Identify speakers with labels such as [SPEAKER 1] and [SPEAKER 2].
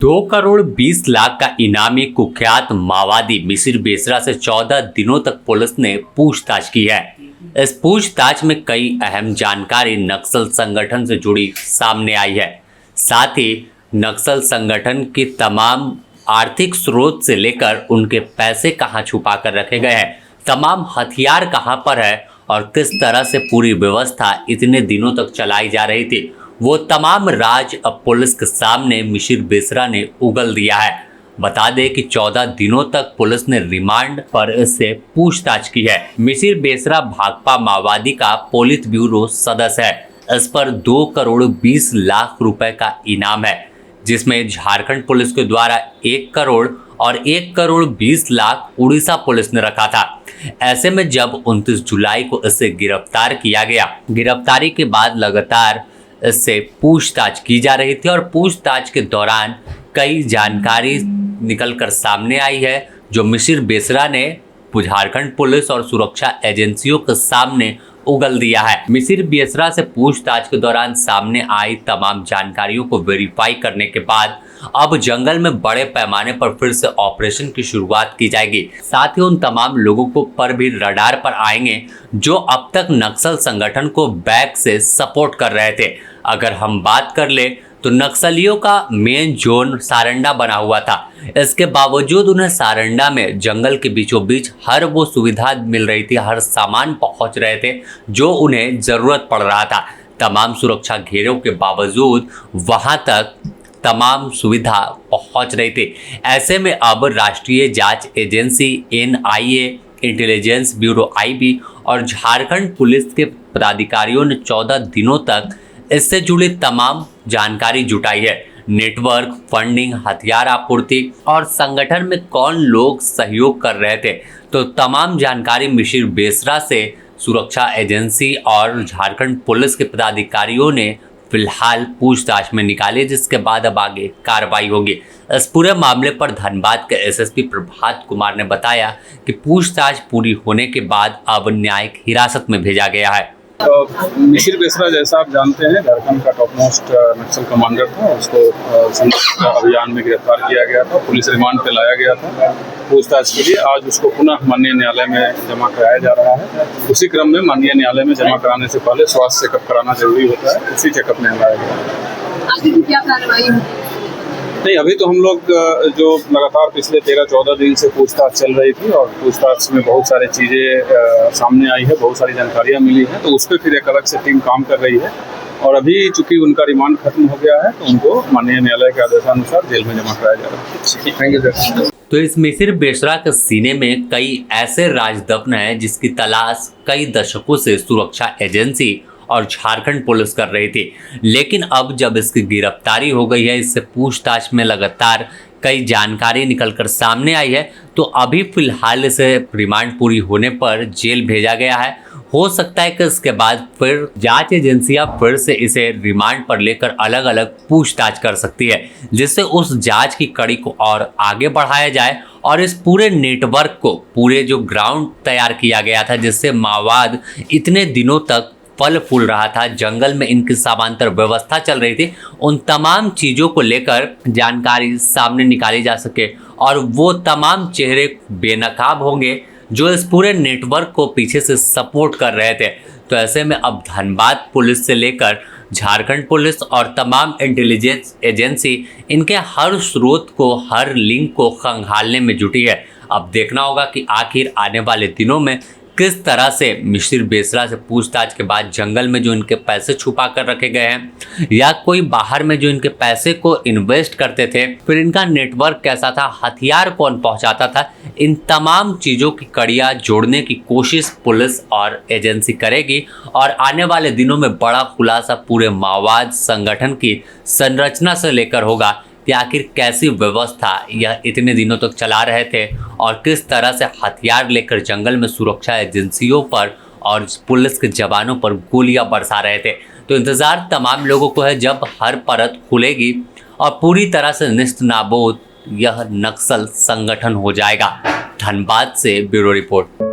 [SPEAKER 1] 2 करोड़ 20 लाख का इनामी कुख्यात माओवादी मिसिर बेसरा से 14 दिनों तक पुलिस ने पूछताछ की है। इस पूछताछ में कई अहम जानकारी नक्सल संगठन से जुड़ी सामने आई है। साथ ही नक्सल संगठन की तमाम आर्थिक स्रोत से लेकर उनके पैसे कहां छुपा कर रखे गए हैं, तमाम हथियार कहां पर है और किस तरह से पूरी व्यवस्था इतने दिनों तक चलाई जा रही थी, वो तमाम राज अब पुलिस के सामने मिसिर बेसरा ने उगल दिया है। बता दें कि 14 दिनों तक पुलिस ने रिमांड पर इससे पूछताछ की है। मिसिर बेसरा भाकपा माओवादी का पोलित ब्यूरो सदस्य है। इस पर 2 करोड़ 20 लाख रुपए का इनाम है, जिसमें झारखंड पुलिस के द्वारा 1 करोड़ और 1 करोड़ 20 लाख उड़ीसा पुलिस ने रखा था। ऐसे में जब 29 जुलाई को इसे गिरफ्तार किया गया, गिरफ्तारी के बाद लगातार इससे पूछताछ की जा रही थी और पूछताछ के दौरान कई जानकारी निकलकर सामने आई है, जो मिसिर बेसरा ने झारखंड पुलिस और सुरक्षा एजेंसियों के सामने उगल दिया है। मिसिर बेसरा से पूछताछ के दौरान सामने आई तमाम जानकारियों को वेरीफाई करने के बाद अब जंगल में बड़े पैमाने पर फिर से ऑपरेशन की शुरुआत की जाएगी। साथ ही उन तमाम लोगों को पर भी रडार पर आएंगे जो अब तक नक्सल संगठन को बैक से सपोर्ट कर रहे थे। अगर हम बात कर ले तो नक्सलियों का मेन जोन सारंडा बना हुआ था। इसके बावजूद उन्हें सारंडा में जंगल के बीचों बीच हर वो सुविधा मिल रही थी, हर सामान पहुंच रहे थे जो उन्हें जरूरत पड़ रहा था। तमाम सुरक्षा घेरों के बावजूद वहां तक तमाम सुविधा पहुंच रही थी। ऐसे में अब राष्ट्रीय जांच agency NIA, intelligence bureau IB और झारखंड पुलिस के पदाधिकारियों ने 14 दिनों तक इससे जुड़ी तमाम जानकारी जुटाई है। नेटवर्क, फंडिंग, हथियार आपूर्ति और संगठन में कौन लोग सहयोग कर रहे थे, तो तमाम जानकारी मिसिर बेसरा से सुरक्षा एजेंसी और झारखंड पुलिस के पदाधिकारियों ने फिलहाल पूछताछ में निकाली, जिसके बाद अब आगे कार्रवाई होगी। इस पूरे मामले पर धनबाद के SSP प्रभात कुमार ने बताया कि पूछताछ पूरी होने के बाद अब न्यायिक हिरासत में भेजा गया है।
[SPEAKER 2] मिसिर बेसरा, जैसा आप जानते हैं, झारखंड का टॉप मोस्ट नक्सल कमांडर था। उसको संयुक्त अभियान में गिरफ्तार किया गया था, पुलिस रिमांड पे लाया गया था पूछताछ के लिए। आज उसको पुनः माननीय न्यायालय में जमा कराया जा रहा है। उसी क्रम में माननीय न्यायालय में जमा कराने से पहले स्वास्थ्य चेकअप कराना जरूरी होता है, उसी चेकअप में लाया गया।
[SPEAKER 3] आगे क्या कार्रवाई
[SPEAKER 2] नहीं, अभी तो हम लोग जो लगातार पिछले 13-14 दिन से पूछताछ चल रही थी और पूछताछ में बहुत सारी चीज़ें सामने आई है, बहुत सारी जानकारियां मिली हैं, तो उस पर फिर एक अलग से टीम काम कर रही है। और अभी चूंकि उनका रिमांड खत्म हो गया है, तो उनको माननीय न्यायालय के आदेशानुसार जेल में जमा कराया जा रहा है। Thank you sir.
[SPEAKER 1] तो इस मिसिर बेसरा के सीने में कई ऐसे राजदफ्न हैं जिसकी तलाश कई दशकों से सुरक्षा एजेंसी और झारखंड पुलिस कर रही थी, लेकिन अब जब इसकी गिरफ्तारी हो गई है, इससे पूछताछ में लगातार कई जानकारी निकलकर सामने आई है, तो अभी फिलहाल इसे रिमांड पूरी होने पर जेल भेजा गया है। हो सकता है कि इसके बाद फिर जांच एजेंसियां फिर से इसे रिमांड पर लेकर अलग अलग पूछताछ कर सकती है, जिससे उस जांच की कड़ी को और आगे बढ़ाया जाए और इस पूरे नेटवर्क को, पूरे जो ग्राउंड तैयार किया गया था जिससे माओवाद इतने दिनों तक फल फूल रहा था, जंगल में इनकी समांतर व्यवस्था चल रही थी, उन तमाम चीज़ों को लेकर जानकारी सामने निकाली जा सके और वो तमाम चेहरे बेनकाब होंगे जो इस पूरे नेटवर्क को पीछे से सपोर्ट कर रहे थे। तो ऐसे में अब धनबाद पुलिस से लेकर झारखंड पुलिस और तमाम इंटेलिजेंस एजेंसी इनके हर स्रोत को, हर लिंक को खंगालने में जुटी है। अब देखना होगा कि आखिर आने वाले दिनों में किस तरह से मिसिर बेसरा से पूछताछ के बाद जंगल में जो इनके पैसे छुपा कर रखे गए हैं या कोई बाहर में जो इनके पैसे को इन्वेस्ट करते थे, फिर इनका नेटवर्क कैसा था, हथियार कौन पहुंचाता था, इन तमाम चीज़ों की कड़ियाँ जोड़ने की कोशिश पुलिस और एजेंसी करेगी और आने वाले दिनों में बड़ा खुलासा पूरे माओवाद संगठन की संरचना से लेकर होगा कि आखिर कैसी व्यवस्था यह इतने दिनों तक चला रहे थे और किस तरह से हथियार लेकर जंगल में सुरक्षा एजेंसियों पर और पुलिस के जवानों पर गोलियां बरसा रहे थे। तो इंतज़ार तमाम लोगों को है जब हर परत खुलेगी और पूरी तरह से नेस्तनाबूद यह नक्सल संगठन हो जाएगा। धनबाद से ब्यूरो रिपोर्ट।